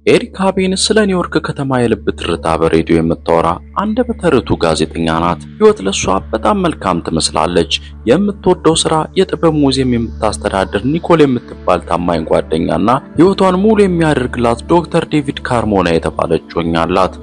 ኤሪካ ቤን ስለ ኒውዮርክ ከተማ የልብ ትርታ በሬዲዮ የምታወራ አንደበተ ርቱዕ ጋዜጠኛ ናት። ህይወት ለሷ በጣም መልካም ትመስላለች። የምትወደው ስራ የጥበብ ሙዚየም የምታስተዳድር ኒኮል የምትባል ታማኝ ጓደኛና ህይወቷን ሙሉ የሚያደርግላት ዶክተር ዴቪድ ካርሞና የተባለች ጮኛ አላት።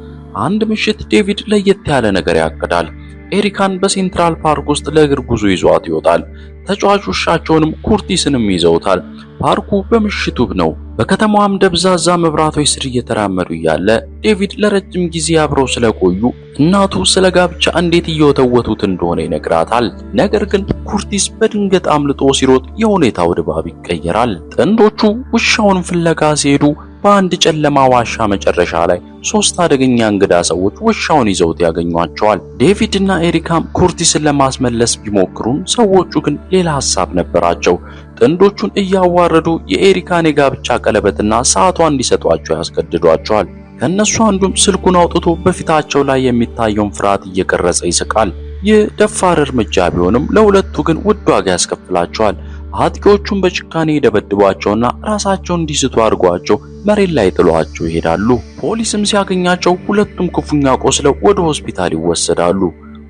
አንድ ምሽት ዴቪድ ለየት ያለ ነገር ያቅዳል። ኤሪካን በሴንትራል ፓርክ ውስጥ ለእግር ጉዞ ይዟት ይወጣል። ተጫዋች ውሻቸውንም ኩርቲስንም ይዘውታል። ፓርኩ በምሽት ውብ ነው። በከተማዋም ደብዛዛ መብራቶች ስር እየተራመዱ እያለ ዴቪድ ለረጅም ጊዜ አብረው ስለቆዩ እናቱ ስለ ጋብቻ እንዴት እየወተወቱት እንደሆነ ይነግራታል። ነገር ግን ኩርቲስ በድንገት አምልጦ ሲሮጥ የሁኔታው ድባብ ይቀየራል። ጥንዶቹ ውሻውን ፍለጋ ሲሄዱ በአንድ ጨለማ ዋሻ መጨረሻ ላይ ሶስት አደገኛ እንግዳ ሰዎች ውሻውን ይዘውት ያገኟቸዋል። ዴቪድ እና ኤሪካም ኩርቲስን ለማስመለስ ቢሞክሩም ሰዎቹ ግን ሌላ ሐሳብ ነበራቸው። ጥንዶቹን እያዋረዱ የኤሪካን የጋብቻ ቀለበትና ሰዓቷን እንዲሰጧቸው ያስገድዷቸዋል። ከነሱ አንዱም ስልኩን አውጥቶ በፊታቸው ላይ የሚታየውን ፍርሃት እየቀረጸ ይስቃል። ይህ ደፋር እርምጃ ቢሆንም ለሁለቱ ግን ውድ ዋጋ ያስከፍላቸዋል። አጥቂዎቹን በጭካኔ ደበድቧቸውና ራሳቸውን እንዲስቱ አድርጓቸው መሬት ላይ ጥሏቸው ይሄዳሉ። ፖሊስም ሲያገኛቸው ሁለቱም ክፉኛ ቆስለው ወደ ሆስፒታል ይወሰዳሉ።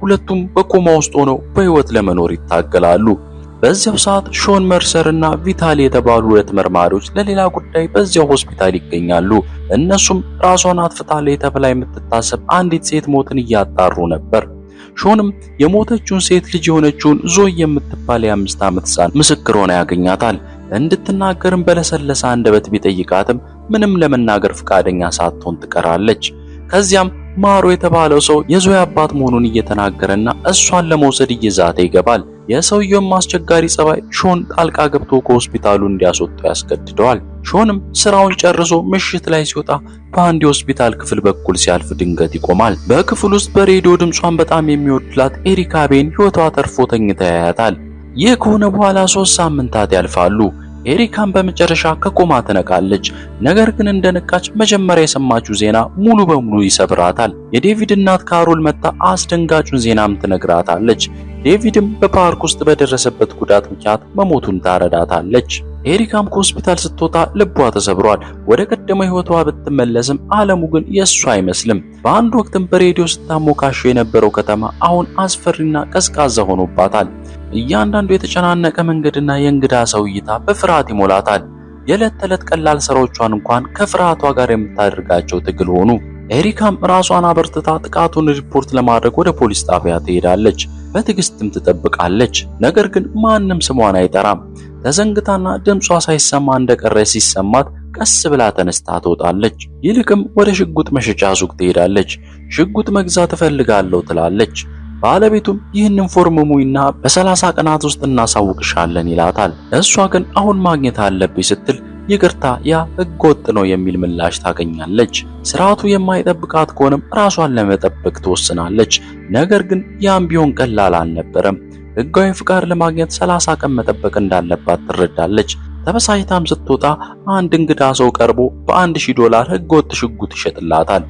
ሁለቱም በኮማ ውስጥ ሆነው በህይወት ለመኖር ይታገላሉ። በዚያው ሰዓት ሾን መርሰር እና ቪታሊ የተባሉ ሁለት መርማሪዎች ለሌላ ጉዳይ በዚያው ሆስፒታል ይገኛሉ። እነሱም ራሷን አጥፍታለች ተብላ የምትታሰብ አንዲት ሴት ሞትን እያጣሩ ነበር። ሾንም የሞተችውን ሴት ልጅ የሆነችውን ዞይ የምትባል የ5 ዓመት ሕፃን ምስክር ሆና ያገኛታል። እንድትናገርም በለሰለሰ አንደበት ቢጠይቃትም ምንም ለመናገር ፈቃደኛ ሳትሆን ትቀራለች። ከዚያም ማሮ የተባለው ሰው የዞይ አባት መሆኑን እየተናገረና እሷን ለመውሰድ እየዛተ ይገባል። የሰውየውም አስቸጋሪ ጸባይ ሾን ጣልቃ ገብቶ ከሆስፒታሉ እንዲያስወጣ ያስገድደዋል። ሾንም ስራውን ጨርሶ ምሽት ላይ ሲወጣ በአንድ የሆስፒታል ክፍል በኩል ሲያልፍ ድንገት ይቆማል። በክፍል ውስጥ በሬዲዮ ድምጿን በጣም የሚወድላት ኤሪካ ቤን ህይወቷ ተርፎ ተኝታ ያያታል። ይህ ከሆነ በኋላ 3 ሳምንታት ያልፋሉ። ኤሪካን በመጨረሻ ከኮማ ትነቃለች። ነገር ግን እንደነቃች መጀመሪያ የሰማችው ዜና ሙሉ በሙሉ ይሰብራታል። የዴቪድ እናት ካሮል መጣ አስደንጋጩን ዜናም ትነግራታለች። ዴቪድም በፓርክ ውስጥ በደረሰበት ጉዳት ምክንያት መሞቱን ታረዳታለች። ኤሪካም ከሆስፒታል ስትወጣ ልቧ ተሰብሯል። ወደ ቀደመው ህይወቷ ብትመለስም ዓለሙ ግን የሷ አይመስልም። በአንድ ወቅትም በሬዲዮ ስታሞካሸው የነበረው ከተማ አሁን አስፈሪና ቀዝቃዛ ሆኖባታል። እያንዳንዱ የተጨናነቀ መንገድና የእንግዳ ሰው እይታ በፍርሃት ይሞላታል። የዕለት ተዕለት ቀላል ስራዎቿን እንኳን ከፍርሃቷ ጋር የምታደርጋቸው ትግል ሆኑ። ኤሪካም ራሷን አበርትታ ጥቃቱን ሪፖርት ለማድረግ ወደ ፖሊስ ጣቢያ ትሄዳለች። በትዕግስትም ትጠብቃለች። ነገር ግን ማንም ስሟን አይጠራም። ተዘንግታና ድምጿ ሳይሰማ እንደቀረ ሲሰማት ቀስ ብላ ተነስታ ትወጣለች። ይልቅም ወደ ሽጉጥ መሸጫ ሱቅ ትሄዳለች። ሽጉጥ መግዛት እፈልጋለሁ ትላለች። ባለቤቱም ይህንን ፎርም ሙይና በ30 ቀናት ውስጥ እናሳውቅሻለን ይላታል። እሷ ግን አሁን ማግኘት አለብኝ ስትል ይቅርታ ያ ህገወጥ ነው የሚል ምላሽ ታገኛለች። ስርዓቱ የማይጠብቃት ከሆነም ራሷን ለመጠበቅ ትወስናለች። ነገር ግን ያም ቢሆን ቀላል አልነበረም። ህጋዊ ፍቃድ ለማግኘት 30 ቀን መጠበቅ እንዳለባት ትረዳለች። ተበሳጭታም ስትወጣ አንድ እንግዳ ሰው ቀርቦ $1000 ህገወጥ ሽጉጥ ይሸጥላታል።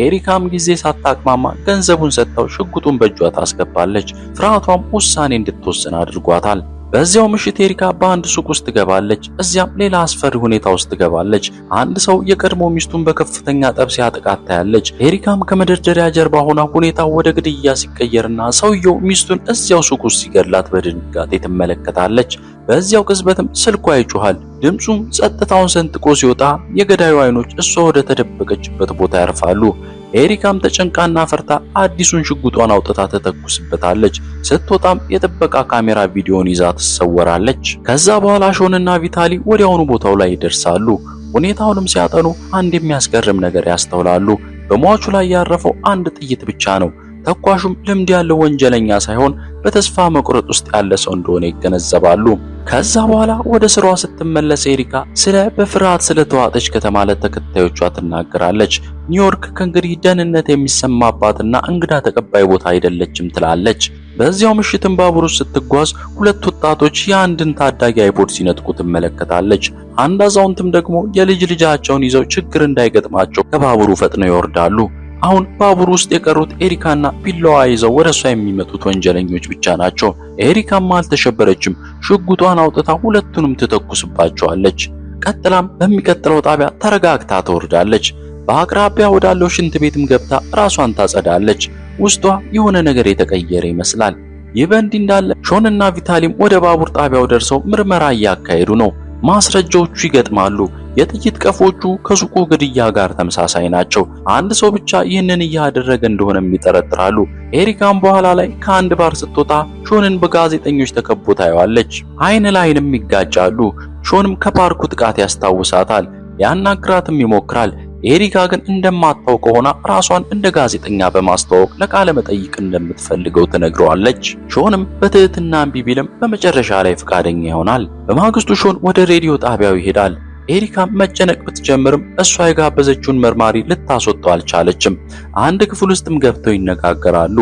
ኤሪካም ጊዜ ሳታቅማማ ገንዘቡን ሰጥታው ሽጉጡን በእጇ ታስገባለች። ፍርሃቷም ውሳኔ እንድትወስን አድርጓታል። በዚያው ምሽት ኤሪካ በአንድ ሱቅ ውስጥ ትገባለች። እዚያም ሌላ አስፈሪ ሁኔታ ውስጥ ትገባለች። አንድ ሰው የቀድሞ ሚስቱን በከፍተኛ ጠብ ሲያጠቃት ታያለች። ኤሪካም ከመደርደሪያ ጀርባ ሆና ሁኔታው ወደ ግድያ ሲቀየርና ሰውየው ሚስቱን እዚያው ሱቅ ውስጥ ሲገድላት በድንጋጤ ትመለከታለች። በዚያው ቅጽበትም ስልኳ ይጮሃል። ድምፁም ጸጥታውን ሰንጥቆ ሲወጣ የገዳዩ አይኖች እሷ ወደ ተደበቀችበት ቦታ ያርፋሉ። ኤሪካም ተጨንቃና ፈርታ አዲሱን ሽጉጧን አውጥታ ተተኩስበታለች። ስትወጣም የጥበቃ ካሜራ ቪዲዮን ይዛ ትሰወራለች። ከዛ በኋላ ሾንና ቪታሊ ወዲያውኑ ቦታው ላይ ይደርሳሉ። ሁኔታውንም ሲያጠኑ አንድ የሚያስገርም ነገር ያስተውላሉ። በሟቹ ላይ ያረፈው አንድ ጥይት ብቻ ነው። ተኳሹም ልምድ ያለው ወንጀለኛ ሳይሆን በተስፋ መቁረጥ ውስጥ ያለ ሰው እንደሆነ ይገነዘባሉ። ከዛ በኋላ ወደ ስራዋ ስትመለስ ኤሪካ ስለ በፍርሃት ስለተዋጠች ከተማ ለተከታዮቿ ትናገራለች። ኒውዮርክ ከእንግዲህ ደህንነት የሚሰማባትና እንግዳ ተቀባይ ቦታ አይደለችም ትላለች። በዚያው ምሽትም ባቡር ውስጥ ስትጓዝ ሁለት ወጣቶች የአንድን ታዳጊ አይፖድ ሲነጥቁ ትመለከታለች። አንድ አዛውንትም ደግሞ የልጅ ልጃቸውን ይዘው ችግር እንዳይገጥማቸው ከባቡሩ ፈጥነው ይወርዳሉ። አሁን ባቡር ውስጥ የቀሩት ኤሪካና ቢላዋ ይዘው ወደሷ የሚመጡት ወንጀለኞች ብቻ ናቸው። ኤሪካም አልተሸበረችም። ሽጉጧን አውጥታ ሁለቱንም ትተኩስባቸዋለች። ቀጥላም በሚቀጥለው ጣቢያ ተረጋግታ ትወርዳለች። በአቅራቢያ ወዳለው ሽንት ቤትም ገብታ ራሷን ታጸዳለች። ውስጧ የሆነ ነገር የተቀየረ ይመስላል። ይህ በእንዲህ እንዳለ ሾንና ቪታሊም ወደ ባቡር ጣቢያው ደርሰው ምርመራ እያካሄዱ ነው። ማስረጃዎቹ ይገጥማሉ። የጥይት ቀፎቹ ከሱቁ ግድያ ጋር ተመሳሳይ ናቸው። አንድ ሰው ብቻ ይህንን እያደረገ እንደሆነም ይጠረጥራሉ። ኤሪካም በኋላ ላይ ከአንድ ባር ስትወጣ ሾንን በጋዜጠኞች ተከቦ ታየዋለች። አይን ላይንም ይጋጫሉ። ሾንም ከፓርኩ ጥቃት ያስታውሳታል። ሊያናግራትም ይሞክራል። ኤሪካ ግን እንደማታውቀው ሆና ራሷን እንደ ጋዜጠኛ በማስተዋወቅ ለቃለ መጠይቅ እንደምትፈልገው ትነግረዋለች። ሾንም በትህትና እምቢ ቢልም በመጨረሻ ላይ ፈቃደኛ ይሆናል። በማግስቱ ሾን ወደ ሬዲዮ ጣቢያው ይሄዳል። ኤሪካ መጨነቅ ብትጀምርም እሷ የጋበዘችውን መርማሪ ልታስወጣው አልቻለችም። አንድ ክፍል ውስጥም ገብተው ይነጋገራሉ።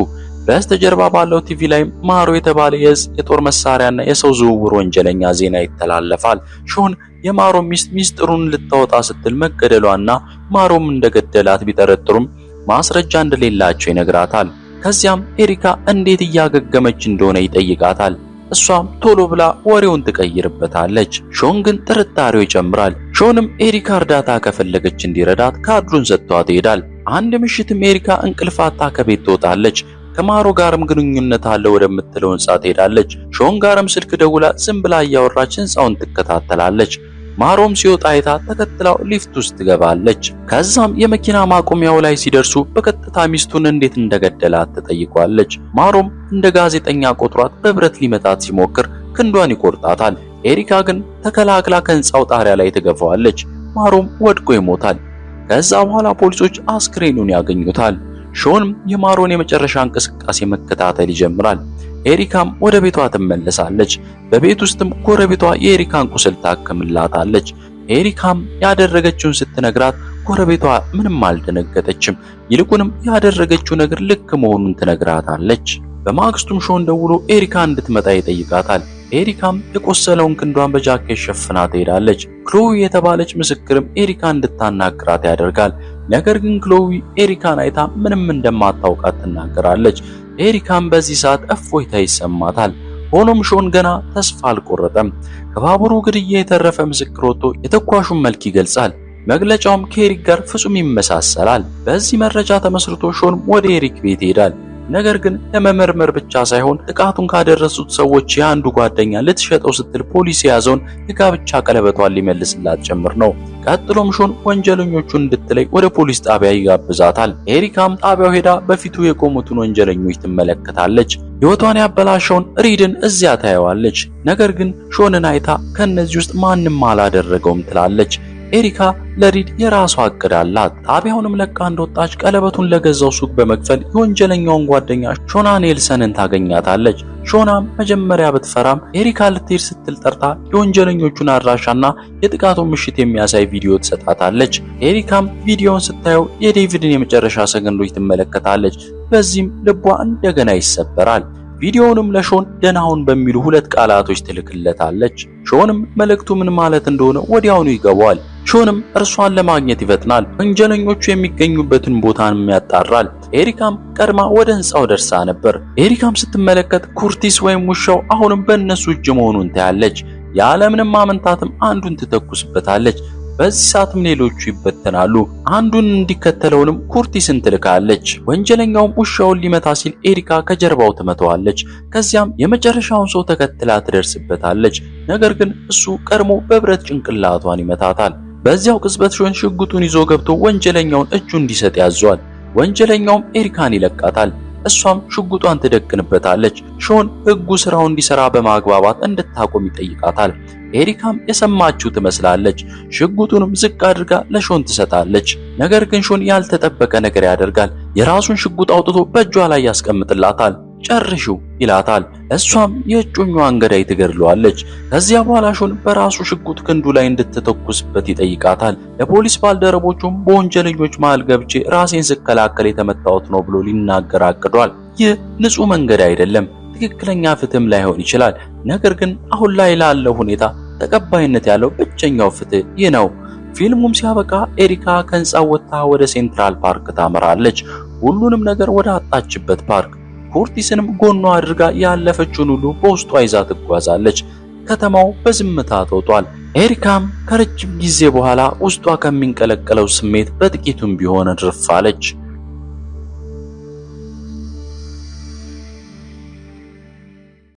በስተጀርባ ባለው ቲቪ ላይ ማሮ የተባለ የጦር መሳሪያና የሰው ዝውውር ወንጀለኛ ዜና ይተላለፋል። ሾን የማሮ ሚስት ሚስጥሩን ልታወጣ ስትል መገደሏና ማሮም እንደገደላት ቢጠረጥሩም ማስረጃ እንደሌላቸው ይነግራታል። ከዚያም ኤሪካ እንዴት እያገገመች እንደሆነ ይጠይቃታል። እሷም ቶሎ ብላ ወሬውን ትቀይርበታለች። ሾን ግን ጥርጣሬው ይጨምራል። ሾንም ኤሪካ እርዳታ ከፈለገች እንዲረዳት ካርዱን ሰጥቷት ይሄዳል። አንድ ምሽትም ኤሪካ እንቅልፋታ ከቤት ትወጣለች። ከማሮ ጋርም ግንኙነት አለ ወደምትለው ህንጻ ትሄዳለች። ሾን ጋርም ስልክ ደውላ ዝም ብላ እያወራች ህንጻውን ትከታተላለች። ማሮም ሲወጣ አይታ ተከትላው ሊፍት ውስጥ ትገባለች። ከዛም የመኪና ማቆሚያው ላይ ሲደርሱ በቀጥታ ሚስቱን እንዴት እንደገደላት ትጠይቋለች። ማሮም እንደ ጋዜጠኛ ቆጥሯት በብረት ሊመታት ሲሞክር ክንዷን ይቆርጣታል። ኤሪካ ግን ተከላክላ ከህንጻው ጣሪያ ላይ ትገፋዋለች። ማሮም ወድቆ ይሞታል። ከዛ በኋላ ፖሊሶች አስክሬኑን ያገኙታል። ሾንም የማሮን የመጨረሻ እንቅስቃሴ መከታተል ይጀምራል። ኤሪካም ወደ ቤቷ ትመለሳለች። በቤት ውስጥም ጎረቤቷ የኤሪካን ቁስል ታክምላታለች። ኤሪካም ያደረገችውን ስትነግራት ጎረቤቷ ምንም አልደነገጠችም። ይልቁንም ያደረገችው ነገር ልክ መሆኑን ትነግራታለች። በማግስቱም ሾን ደውሎ ኤሪካ እንድትመጣ ይጠይቃታል። ኤሪካም የቆሰለውን ክንዷን በጃኬት ሸፍና ትሄዳለች። ክሎዊ የተባለች ምስክርም ኤሪካ እንድታናግራት ያደርጋል። ነገር ግን ክሎዊ ኤሪካን አይታ ምንም እንደማታውቃት ትናገራለች። ኤሪካም በዚህ ሰዓት እፎይታ ይሰማታል። ሆኖም ሾን ገና ተስፋ አልቆረጠም። ከባቡሩ ግድያ የተረፈ ምስክር ወጥቶ የተኳሹን መልክ ይገልጻል። መግለጫውም ከኤሪክ ጋር ፍጹም ይመሳሰላል። በዚህ መረጃ ተመስርቶ ሾን ወደ ኤሪክ ቤት ይሄዳል። ነገር ግን ለመመርመር ብቻ ሳይሆን ጥቃቱን ካደረሱት ሰዎች የአንዱ ጓደኛ ልትሸጠው ስትል ፖሊስ የያዘውን የጋብቻ ቀለበቷን ሊመልስላት ጭምር ነው። ቀጥሎም ሾን ወንጀለኞቹን እንድትለይ ወደ ፖሊስ ጣቢያ ይጋብዛታል። ኤሪካም ጣቢያው ሄዳ በፊቱ የቆሙትን ወንጀለኞች ትመለከታለች። ሕይወቷን ያበላሸውን ሪድን እዚያ ታየዋለች። ነገር ግን ሾንን አይታ ከነዚህ ውስጥ ማንም አላደረገውም ትላለች። ኤሪካ ለሪድ የራሷ እቅድ አላት። ጣቢያውንም ለቃ እንደወጣች ቀለበቱን ለገዛው ሱቅ በመክፈል የወንጀለኛውን ጓደኛ ሾና ኔልሰንን ታገኛታለች። ሾናም መጀመሪያ ብትፈራም ኤሪካ ልትሄድ ስትል ጠርታ የወንጀለኞቹን አድራሻና የጥቃቱን ምሽት የሚያሳይ ቪዲዮ ትሰጣታለች። ኤሪካም ቪዲዮውን ስታየው የዴቪድን የመጨረሻ ሰከንዶች ትመለከታለች። በዚህም ልቧ እንደገና ይሰበራል። ቪዲዮውንም ለሾን ደናውን በሚሉ ሁለት ቃላቶች ትልክለታለች። ሾንም መልእክቱ ምን ማለት እንደሆነ ወዲያውኑ ይገባዋል። ሾንም እርሷን ለማግኘት ይፈጥናል። ወንጀለኞቹ የሚገኙበትን ቦታንም ያጣራል። ኤሪካም ቀድማ ወደ ህንጻው ደርሳ ነበር። ኤሪካም ስትመለከት ኩርቲስ ወይም ውሻው አሁንም በእነሱ እጅ መሆኑን ታያለች። ያለምንም ማመንታትም አንዱን ትተኩስበታለች። በዚህ ሰዓትም ሌሎቹ ይበተናሉ። አንዱን እንዲከተለውንም ኩርቲስን ትልካለች። ወንጀለኛውም ውሻውን ሊመታ ሲል ኤሪካ ከጀርባው ትመታዋለች። ከዚያም የመጨረሻውን ሰው ተከትላ ትደርስበታለች። ነገር ግን እሱ ቀድሞ በብረት ጭንቅላቷን ይመታታል። በዚያው ቅጽበት ሾን ሽጉጡን ይዞ ገብቶ ወንጀለኛውን እጁ እንዲሰጥ ያዟል። ወንጀለኛውም ኤሪካን ይለቃታል። እሷም ሽጉጧን ትደቅንበታለች። ሾን ህጉ ስራው እንዲሰራ በማግባባት እንድታቆም ይጠይቃታል። ኤሪካም የሰማችው ትመስላለች። ሽጉጡንም ዝቅ አድርጋ ለሾን ትሰጣለች። ነገር ግን ሾን ያልተጠበቀ ነገር ያደርጋል። የራሱን ሽጉጥ አውጥቶ በእጇ ላይ ያስቀምጥላታል። ጨርሺው ይላታል። እሷም የእጮኛዋን ገዳይ ትገድለዋለች። ከዚያ በኋላ ሾን በራሱ ሽጉጥ ክንዱ ላይ እንድትተኩስበት ይጠይቃታል። ለፖሊስ ባልደረቦቹም በወንጀለኞች መሃል ገብቼ ራሴን ስከላከል የተመታሁት ነው ብሎ ሊናገር አቅዷል። ይህ ንጹህ መንገድ አይደለም፣ ትክክለኛ ፍትህም ላይሆን ይችላል። ነገር ግን አሁን ላይ ላለው ሁኔታ ተቀባይነት ያለው ብቸኛው ፍትህ ይህ ነው። ፊልሙም ሲያበቃ ኤሪካ ከህንጻው ወጥታ ወደ ሴንትራል ፓርክ ታመራለች። ሁሉንም ነገር ወደ አጣችበት ፓርክ ኩርቲስንም ጎኗ አድርጋ ያለፈችውን ሁሉ በውስጧ ይዛ ትጓዛለች። ከተማው በዝምታ ተውጧል። ኤሪካም ከረጅም ጊዜ በኋላ ውስጧ ከሚንቀለቀለው ስሜት በጥቂቱም ቢሆን እርፍ አለች።